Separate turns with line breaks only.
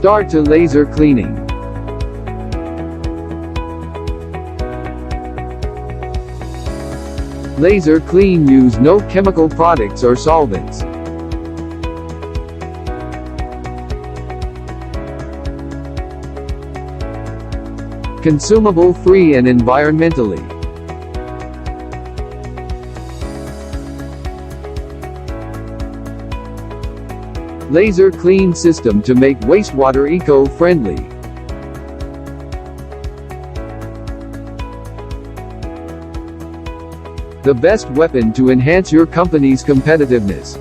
Start to laser cleaning. Laser clean use no chemical products or solvents. Consumable free and environmentally. Laser clean system to make wastewater eco-friendly. The best weapon to enhance your company's competitiveness.